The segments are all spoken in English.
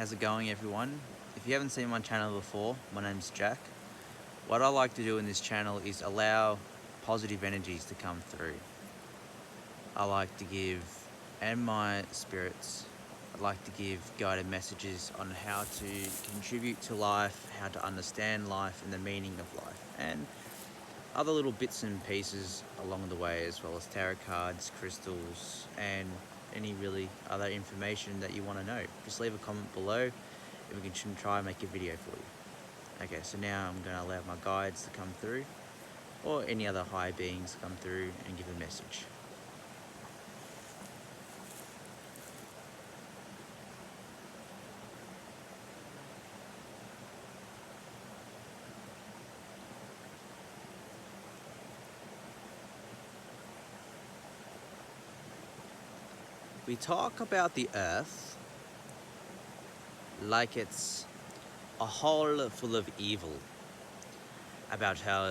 how's it going everyone? If you haven't seen my channel before, my name's Jack. What I like to do in this channel is allow positive energies to come through. I like to give, and my spirits, I'd like to give guided messages on how to contribute to life, how to understand life and the meaning of life, and other little bits and pieces along the way, as well as tarot cards, crystals, and any really other information that you want to know. Just leave a comment below and we can try and make a video for you. Okay, so now I'm going to allow my guides to come through, or any other high beings to come through and give a message. We talk about the earth like it's a hole full of evil, about how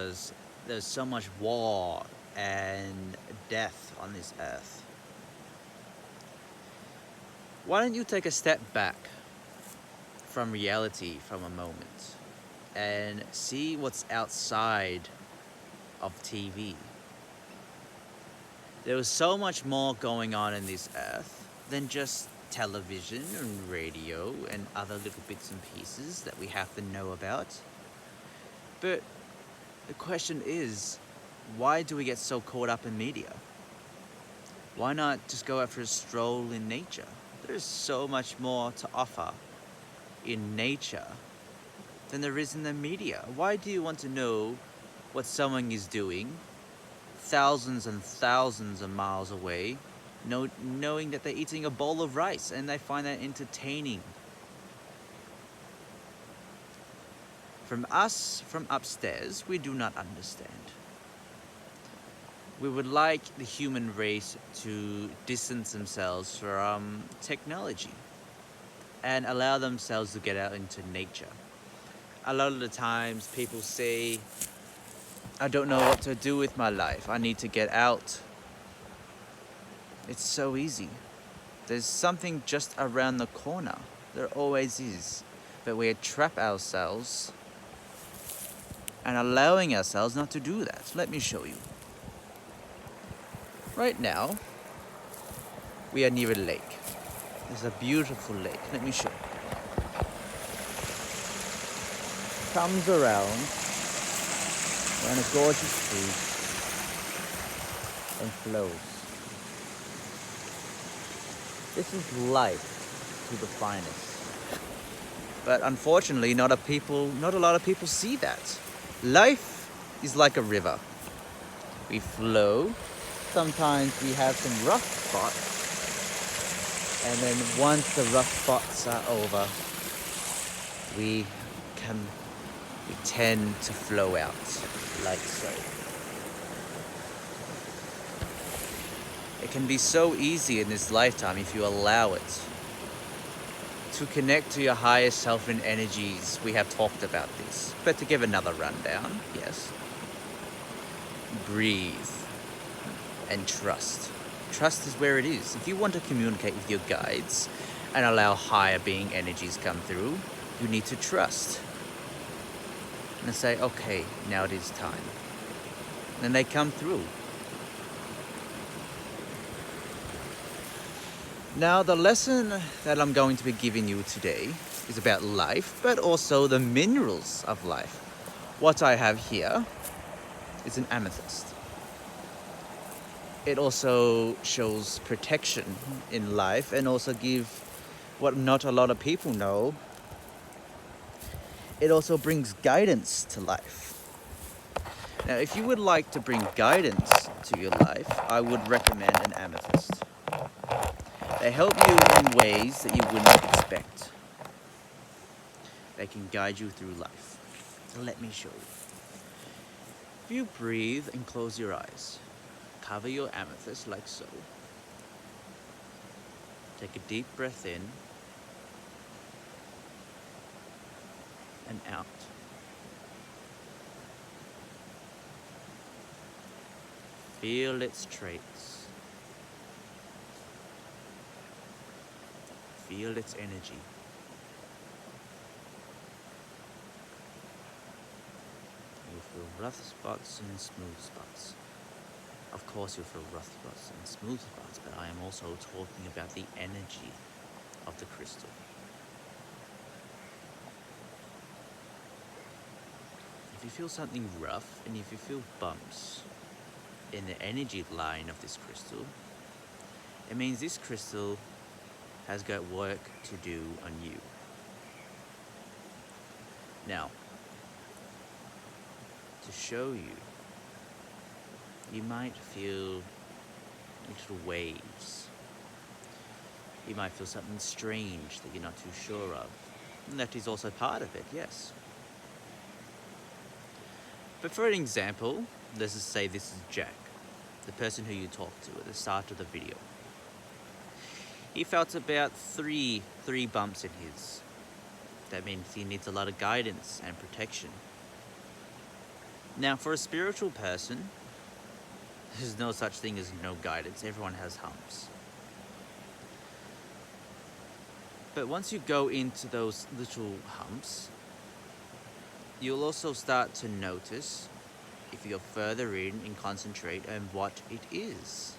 there's so much war and death on this earth. Why don't you take a step back from reality from a moment and see what's outside of TV? There was so much more going on in this earth than just television and radio and other little bits and pieces that we have to know about. But the question is, why do we get so caught up in media? Why not just go out for a stroll in nature? There's so much more to offer in nature than there is in the media. Why do you want to know what someone is doing thousands and thousands of miles away, knowing that they're eating a bowl of rice and they find that entertaining? From us, from upstairs, we do not understand. We would like the human race to distance themselves from technology and allow themselves to get out into nature. A lot of the times people say, I don't know what to do with my life. I need to get out. It's so easy. There's something just around the corner. There always is. But we trap ourselves and allowing ourselves not to do that. Let me show you. Right now, we are near a lake. There's a beautiful lake. Let me show you. Comes around a gorgeous tree and flows. This is life to the finest. But unfortunately, not a lot of people see that. Life is like a river. We flow. Sometimes we have some rough spots. And then once the rough spots are over, we tend to flow out like so. It can be so easy in this lifetime, if you allow it, to connect to your higher self and energies. We have talked about this, but to give another rundown, yes. Breathe and trust. Trust is where it is. If you want to communicate with your guides and allow higher being energies come through, you need to trust. And say, okay, now it is time. And they come through. Now, the lesson that I'm going to be giving you today is about life, but also the minerals of life. What I have here is an amethyst. It also shows protection in life and also give what not a lot of people know. It also brings guidance to life. Now, if you would like to bring guidance to your life, I would recommend an amethyst. They help you in ways that you wouldn't expect. They can guide you through life. So let me show you. If you breathe and close your eyes, cover your amethyst like so. Take a deep breath in and out. Feel its traits. Feel its energy. feel rough spots and smooth spots. Of course you'll feel rough spots and smooth spots, but I am also talking about the energy of the crystal. If you feel something rough and if you feel bumps in the energy line of this crystal, it means this crystal has got work to do on you. Now, to show you, you might feel little waves. You might feel something strange that you're not too sure of. And that is also part of it, yes. But for an example, let's just say this is Jack, the person who you talked to at the start of the video. He felt about three bumps in his. That means he needs a lot of guidance and protection. Now, for a spiritual person, there's no such thing as no guidance. Everyone has humps. But once you go into those little humps, you'll also start to notice, if you go further in and concentrate on what it is.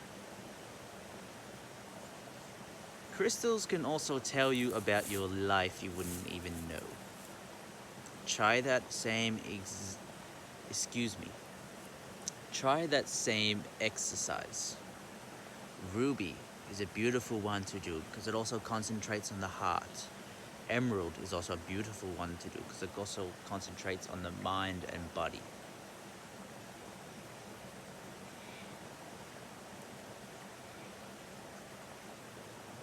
Crystals can also tell you about your life you wouldn't even know. Try that same Try that same exercise. Ruby is a beautiful one to do because it also concentrates on the heart. Emerald is also a beautiful one to do because it also concentrates on the mind and body.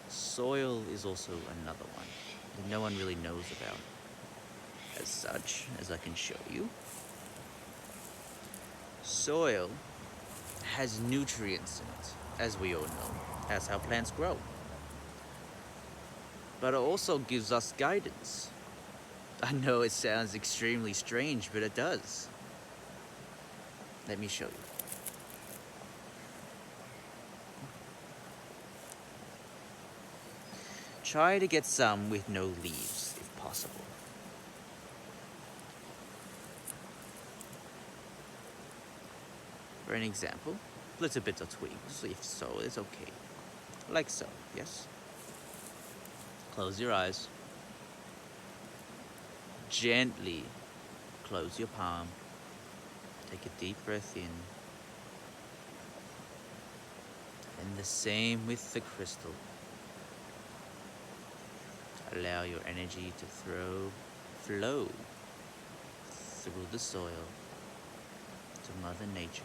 Soil is also another one that no one really knows about as such, as I can show you. Soil has nutrients in it, as we all know. That's how plants grow. But it also gives us guidance. I know it sounds extremely strange, but it does. Let me show you. Try to get some with no leaves, if possible. For an example, little bit of twigs, if so, it's okay. Like so, yes? Close your eyes. Gently close your palm. Take a deep breath in. And the same with the crystal. Allow your energy to flow through the soil to Mother Nature.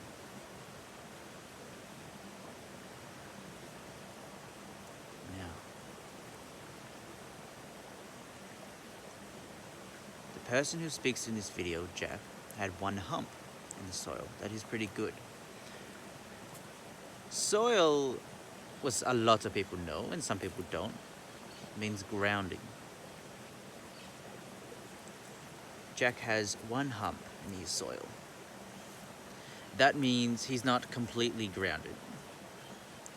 Now, the person who speaks in this video, Jack, had one hump in the soil. That is pretty good. Soil, was a lot of people know, and some people don't, means grounding. Jack has one hump in his soil. That means he's not completely grounded.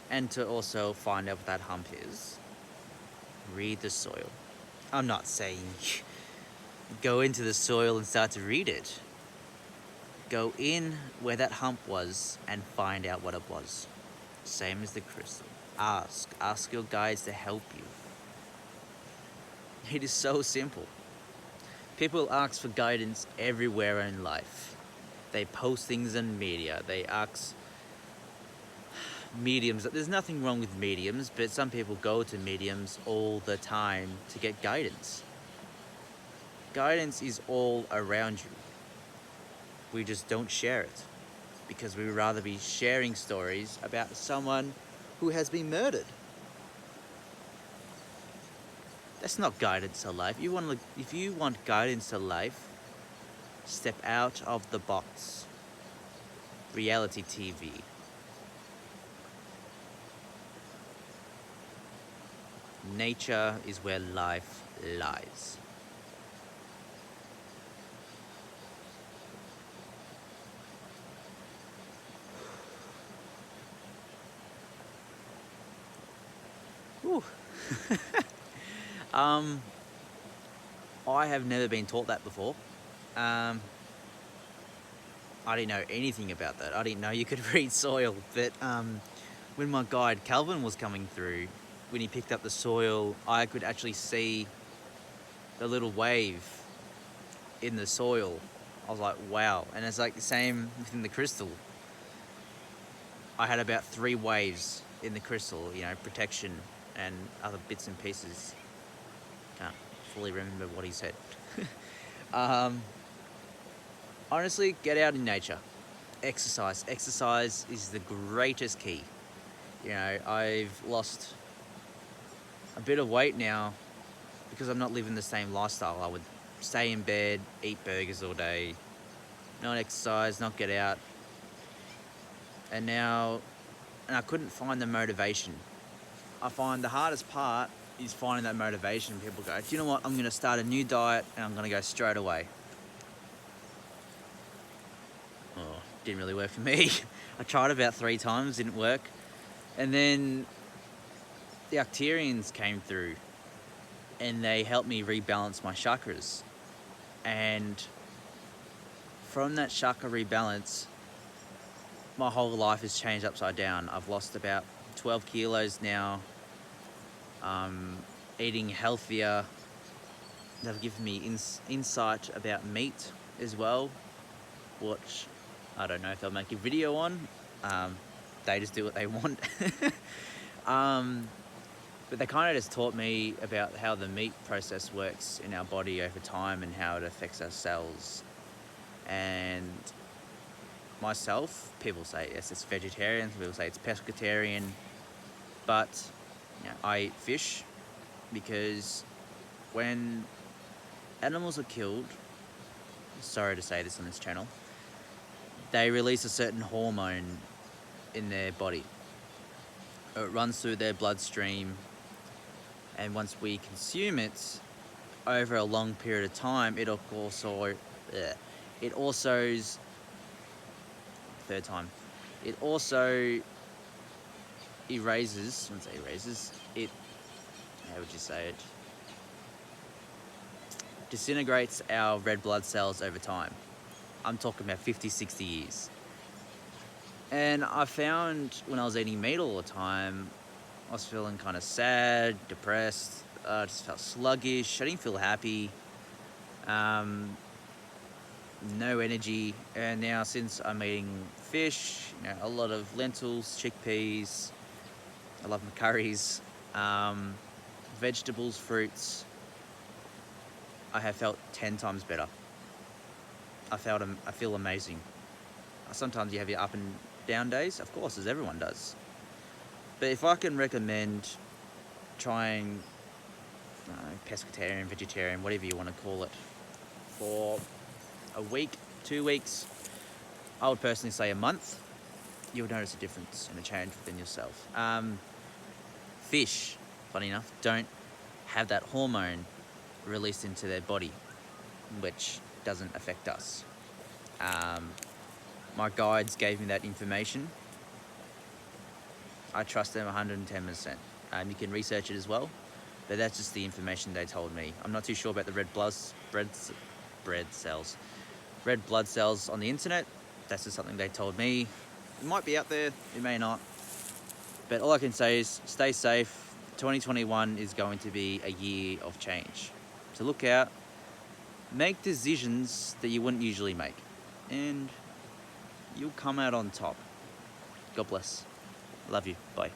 And to also find out what that hump is, read the soil. I'm not saying go into the soil and start to read it. Go in where that hump was and find out what it was. Same as the crystal. Ask your guides to help you. It is so simple. People ask for guidance everywhere in life. They post things in media. They ask mediums. There's nothing wrong with mediums, but some people go to mediums all the time to get guidance. Guidance is all around you. We just don't share it because we would rather be sharing stories about someone who has been murdered. That's not guidance to life. If you want guidance to life, step out of the box. Reality TV. Nature is where life lies. Whew. I have never been taught that before. I didn't know anything about that. I didn't know you could read soil. But when my guide Calvin was coming through, when he picked up the soil, I could actually see the little wave in the soil. I was like, wow. And it's like the same within the crystal. I had about 3 waves in the crystal, you know, protection and other bits and pieces. Can't fully remember what he said. Honestly, get out in nature. Exercise. Exercise is the greatest key. You know, I've lost a bit of weight now because I'm not living the same lifestyle. I would stay in bed, eat burgers all day, not exercise, not get out. And I couldn't find the motivation. I find the hardest part is finding that motivation. People go, do you know what? I'm going to start a new diet and I'm going to go straight away. Oh, didn't really work for me. I tried about 3 times, didn't work. And then the Arcturians came through and they helped me rebalance my chakras. And from that chakra rebalance, my whole life has changed upside down. I've lost about 12 kilos now. Eating healthier. They've given me insight about meat as well, which I don't know if they'll make a video on. They just do what they want. But they kind of just taught me about how the meat process works in our body over time and how it affects our cells. And myself, people say yes, it's vegetarian, people say it's pescatarian, but you know, I eat fish because when animals are killed, sorry to say this on this channel, they release a certain hormone in their body. It runs through their bloodstream, and once we consume it over a long period of time, it also erases, I wouldn't say erases, how would you say it? Disintegrates our red blood cells over time. I'm talking about 50, 60 years. And I found when I was eating meat all the time, I was feeling kind of sad, depressed, I just felt sluggish, I didn't feel happy, no energy. And now since I'm eating fish, you know, a lot of lentils, chickpeas, I love my curries, vegetables, fruits, I have felt 10 times better. I feel amazing. Sometimes you have your up and down days, of course, as everyone does. But if I can recommend trying pescatarian, vegetarian, whatever you want to call it, for a week, 2 weeks, I would personally say a month, you'll notice a difference and a change within yourself. Fish, funny enough, don't have that hormone released into their body, which doesn't affect us. My guides gave me that information. I trust them 110%. You can research it as well, but that's just the information they told me. I'm not too sure about the red blood cells on the internet. That's just something they told me. It might be out there, it may not. But all I can say is stay safe. 2021 is going to be a year of change. So look out, make decisions that you wouldn't usually make, and you'll come out on top. God bless. Love you. Bye.